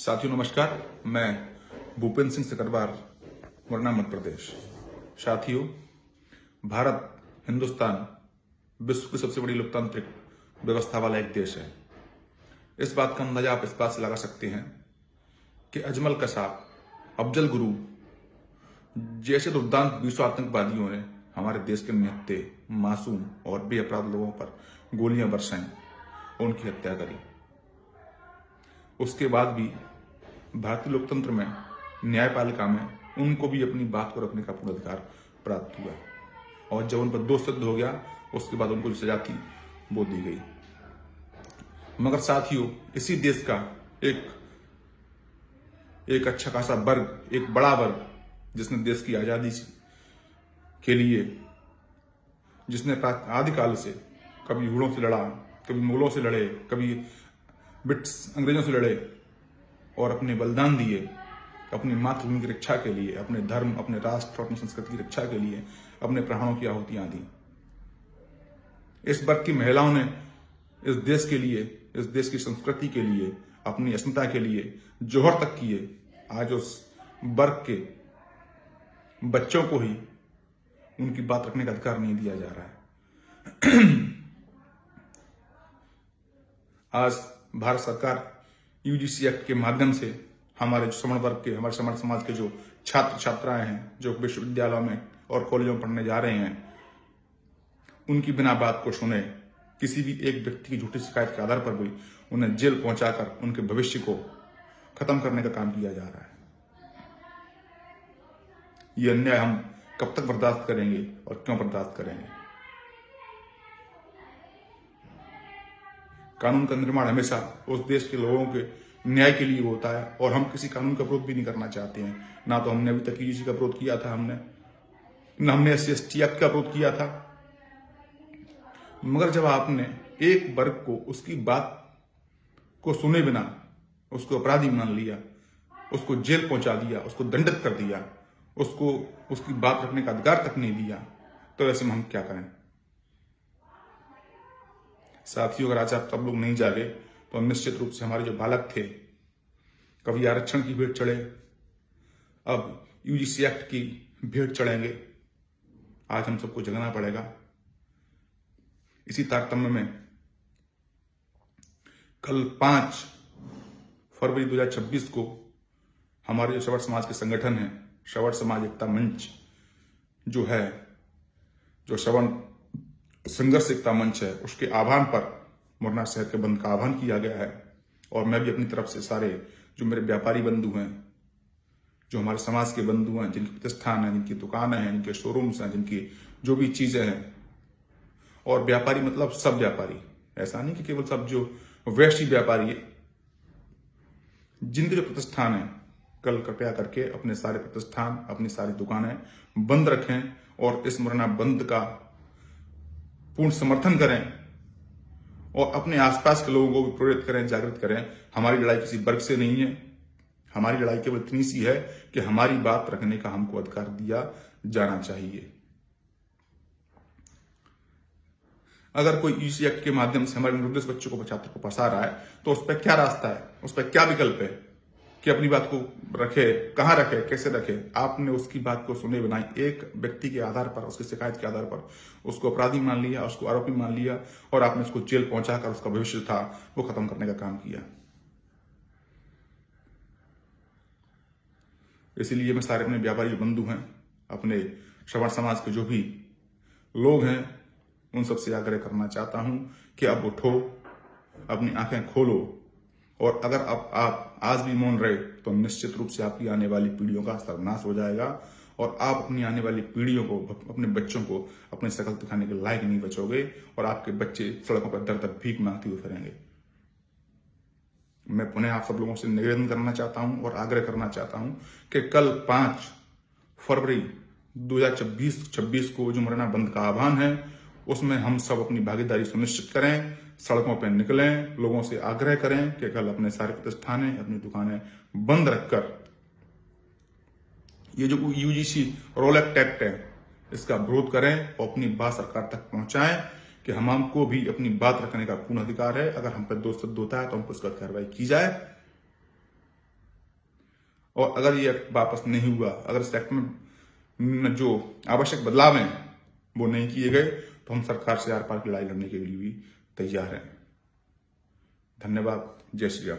साथियों नमस्कार। मैं भूपेंद्र सिंह सकरवार, मुरैना मध्य प्रदेश। साथियों, भारत हिंदुस्तान विश्व की सबसे बड़ी लोकतांत्रिक व्यवस्था वाला एक देश है। इस बात का अंदाजा आप इस बात से लगा सकते हैं कि अजमल कसाब, अफजल गुरु जैसे दुर्दांत 20 आतंकवादियों ने हमारे देश के निहत्थे, मासूम और बेअपराध लोगों पर गोलियां बरसाई, उनकी हत्या करी। उसके बाद भी भारतीय लोकतंत्र में, न्यायपालिका में उनको भी अपनी बात को रखने का पूरा अधिकार प्राप्त हुआ और जब उन पर दोष सिद्ध हो गया उसके बाद उनको जो सजा थी वो दी गई। मगर साथियों, इसी देश का एक अच्छा खासा वर्ग, एक बड़ा वर्ग जिसने देश की आजादी के लिए, जिसने आदिकाल से कभी हुड़ों से लड़ा, कभी मुगलों से लड़े, कभी ब्रिटिश अंग्रेजों से लड़े और अपने बलिदान दिए अपनी मातृभूमि की रक्षा के लिए, अपने धर्म, अपने राष्ट्र, अपनी संस्कृति की रक्षा के लिए अपने प्राणों की आहुतियां दी। इस वर्ग की महिलाओं ने इस देश के लिए, इस देश की संस्कृति के लिए, अपनी अस्मिता के लिए जोहर तक किए। आज उस वर्ग के बच्चों को ही उनकी बात रखने का अधिकार नहीं दिया जा रहा है। आज भारत सरकार यूजीसी एक्ट के माध्यम से हमारे जो सवर्ण वर्ग के, हमारे सवर्ण समाज के जो छात्र छात्राएं हैं, जो विश्वविद्यालयों में और कॉलेजों में पढ़ने जा रहे हैं, उनकी बिना बात को सुने किसी भी एक व्यक्ति की झूठी शिकायत के आधार पर भी उन्हें जेल पहुंचाकर उनके भविष्य को खत्म करने का काम किया जा रहा है। ये अन्याय हम कब तक बर्दाश्त करेंगे और क्यों बर्दाश्त करेंगे? कानून का निर्माण हमेशा उस देश के लोगों के न्याय के लिए होता है और हम किसी कानून का विरोध भी नहीं करना चाहते हैं। ना तो हमने अभी तक यूजीसी का विरोध किया था, ना हमने SC/ST एक्ट का विरोध किया था। मगर जब आपने एक वर्ग को उसकी बात को सुने बिना उसको अपराधी मान लिया, उसको जेल पहुंचा दिया, उसको दंडित कर दिया, उसको उसकी बात रखने का अधिकार तक नहीं दिया, तो ऐसे में हम क्या करें? साथियों, अगर आज आप सब लोग नहीं जागे तो निश्चित रूप से हमारे जो बालक थे, कभी आरक्षण की भेंट चढ़े, अब यूजीसी एक्ट की भेंट चढ़ेंगे। आज हम सबको जगना पड़ेगा। इसी तारतम्य में कल 5 फरवरी 2026 को हमारे जो श्रवण समाज के संगठन है, श्रवण समाज एकता मंच जो है, जो श्रवण संघर्ष एकता मंच है, उसके आह्वान पर मुरैना शहर के बंद का आह्वान किया गया है। और मैं भी अपनी तरफ से सारे जो मेरे व्यापारी बंधु हैं, जो हमारे समाज के बंधु हैं, जिनके प्रतिष्ठान हैं, जिनकी दुकानें हैं, जिनके शोरूम्स हैं, जिनकी जो भी चीजें हैं, और व्यापारी मतलब सब व्यापारी, ऐसा नहीं कि केवल सब जो वैश्विक व्यापारी है, जिनके जो प्रतिष्ठान है, कल कृपया करके अपने सारे प्रतिष्ठान, अपनी सारी दुकानें बंद रखें और इस मुरैना बंद का पूर्ण समर्थन करें और अपने आसपास के लोगों को भी प्रेरित करें, जागृत करें। हमारी लड़ाई किसी वर्ग से नहीं है, हमारी लड़ाई केवल इतनी सी है कि हमारी बात रखने का हमको अधिकार दिया जाना चाहिए। अगर कोई यूजीसी एक्ट के माध्यम से हमारे निर्दोष बच्चों को, छात्र को फंसा रहा है तो उस पर क्या रास्ता है, उस पर क्या विकल्प है कि अपनी बात को रखे, कहां रखे, कैसे रखे? आपने उसकी बात को सुने बिना एक व्यक्ति के आधार पर, उसकी शिकायत के आधार पर उसको अपराधी मान लिया, उसको आरोपी मान लिया और आपने उसको जेल पहुंचाकर उसका भविष्य था वो खत्म करने का काम किया। इसीलिए मैं सारे अपने व्यापारी बंधु हैं, अपने श्रवण समाज के जो भी लोग हैं, उन सबसे आग्रह करना चाहता हूं कि अब उठो, अपनी आंखें खोलो और अगर आप आज भी मौन रहे तो निश्चित रूप से आपकी आने वाली पीढ़ियों का सर्वनाश हो जाएगा और आप अपनी आने वाली पीढ़ियों को, अपने बच्चों को अपनी शक्ल दिखाने के लायक नहीं बचोगे और आपके बच्चे सड़कों पर दर दर भीख मांगते हुए फिरेंगे। मैं पुनः आप सब लोगों से निवेदन करना चाहता हूं और आग्रह करना चाहता हूं कि कल 5 फरवरी 2026 को जो मुरैना बंद का आह्वान है, उसमें हम सब अपनी भागीदारी सुनिश्चित करें, सड़कों पर निकलें, लोगों से आग्रह करें कि कल अपने सारे प्रतिष्ठानें, अपनी दुकानें बंद रखकर ये जो यूजीसी रोल एक्ट है इसका विरोध करें और अपनी बात सरकार तक पहुंचाएं कि हमको भी अपनी बात रखने का पूर्ण अधिकार है। अगर हम पर दोष सिद्ध होता है तो हम पर उसका कार्रवाई की जाए। और अगर ये एक्ट वापस नहीं हुआ, अगर इस एक्ट में जो आवश्यक बदलाव हैं वो नहीं किए गए, तो हम सरकार से आर पार की लड़ाई लड़ने के लिए भी तैयार हैं। धन्यवाद। जय श्री राम।